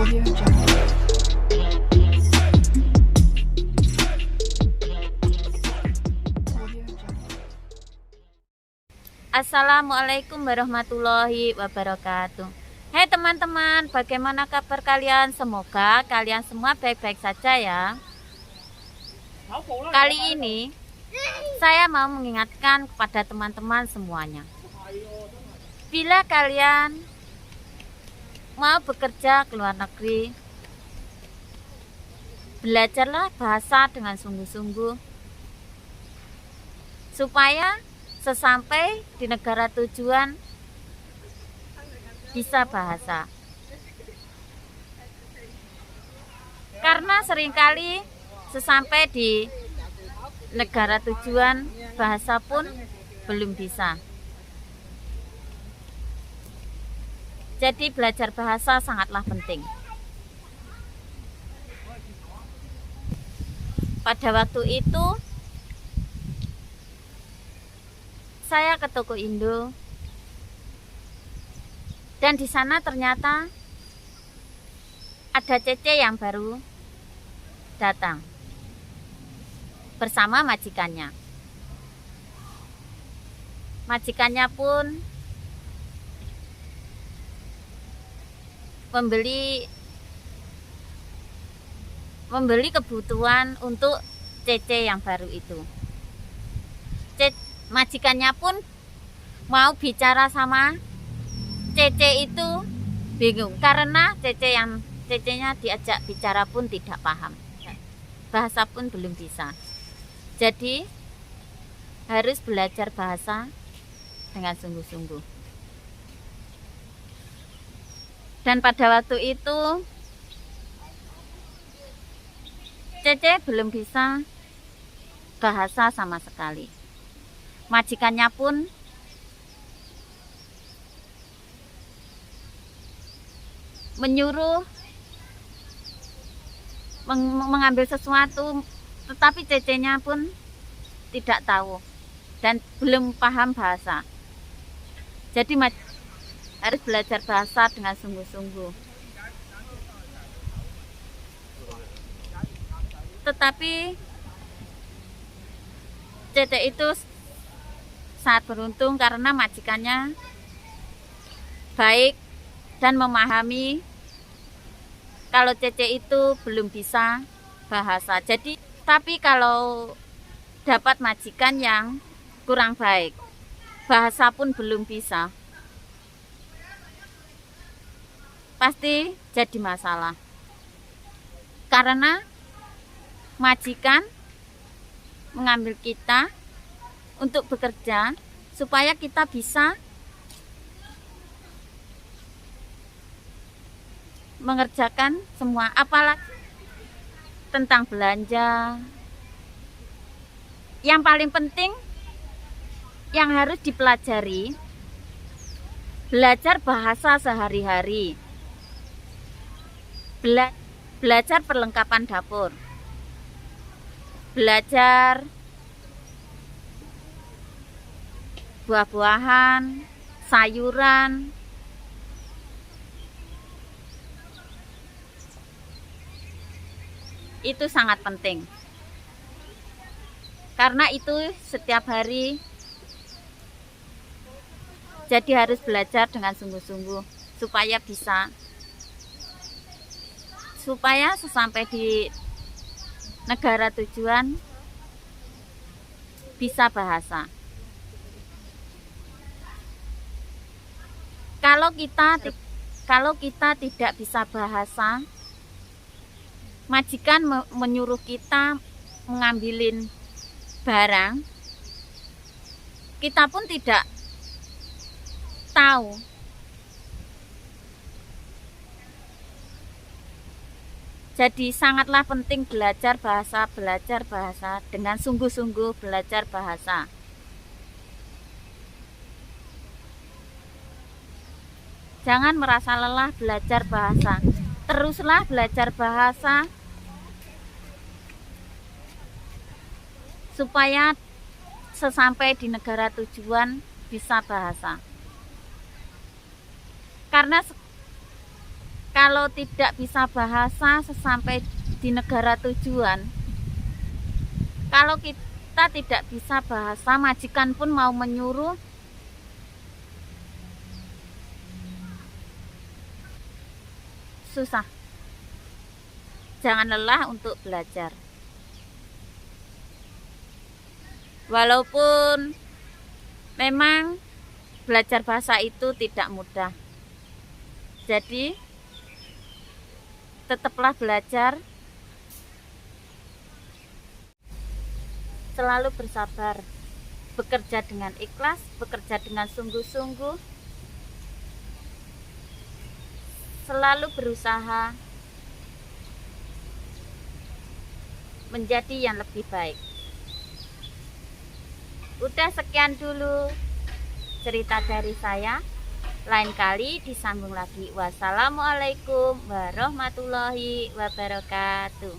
Audio Jungle. Audio Jungle. Assalamualaikum warahmatullahi wabarakatuh. Hai teman-teman, bagaimana kabar kalian? Semoga kalian semua baik-baik saja ya. Kali ini saya mau mengingatkan kepada teman-teman semuanya. Bila kalian mau bekerja ke luar negeri, belajarlah bahasa dengan sungguh-sungguh supaya sesampai di negara tujuan bisa bahasa. Karena seringkali sesampai di negara tujuan bahasa pun belum bisa. Jadi belajar bahasa sangatlah penting. Pada waktu itu saya ke toko Indo dan di sana ternyata ada Cece yang baru datang bersama majikannya. Majikannya pun membeli kebutuhan untuk Cece yang baru itu. Majikannya pun mau bicara sama Cece itu bingung karena Cecenya diajak bicara pun tidak paham, bahasa pun belum bisa. Jadi harus belajar bahasa dengan sungguh-sungguh. Dan pada waktu itu Cece belum bisa bahasa sama sekali. Majikannya pun menyuruh mengambil sesuatu, tetapi Cecenya pun tidak tahu dan belum paham bahasa. Jadi harus belajar bahasa dengan sungguh-sungguh. Tetapi Cece itu sangat beruntung karena majikannya baik dan memahami kalau Cece itu belum bisa bahasa. Jadi, tapi kalau dapat majikan yang kurang baik, bahasa pun belum bisa, pasti jadi masalah. Karena majikan mengambil kita untuk bekerja supaya kita bisa mengerjakan semua, apalagi tentang belanja. Yang paling penting yang harus dipelajari, belajar bahasa sehari-hari, belajar perlengkapan dapur, belajar buah-buahan, sayuran, itu sangat penting. Karena itu setiap hari, jadi harus belajar dengan sungguh-sungguh supaya sesampai di negara tujuan bisa bahasa. Kalau kita tidak bisa bahasa, majikan menyuruh kita mengambilin barang, kita pun tidak tahu. Jadi sangatlah penting belajar bahasa dengan sungguh-sungguh belajar bahasa. Jangan merasa lelah belajar bahasa. Teruslah belajar bahasa supaya sesampai di negara tujuan bisa bahasa. Karena Kalau tidak bisa bahasa sesampai di negara tujuan, kalau kita tidak bisa bahasa, majikan pun mau menyuruh, susah. Jangan lelah untuk belajar. Walaupun memang belajar bahasa itu tidak mudah. Jadi, tetaplah belajar, selalu bersabar, bekerja dengan ikhlas, bekerja dengan sungguh-sungguh, selalu berusaha menjadi yang lebih baik. Udah sekian dulu cerita dari saya. Lain kali disambung lagi. Wassalamualaikum warahmatullahi wabarakatuh.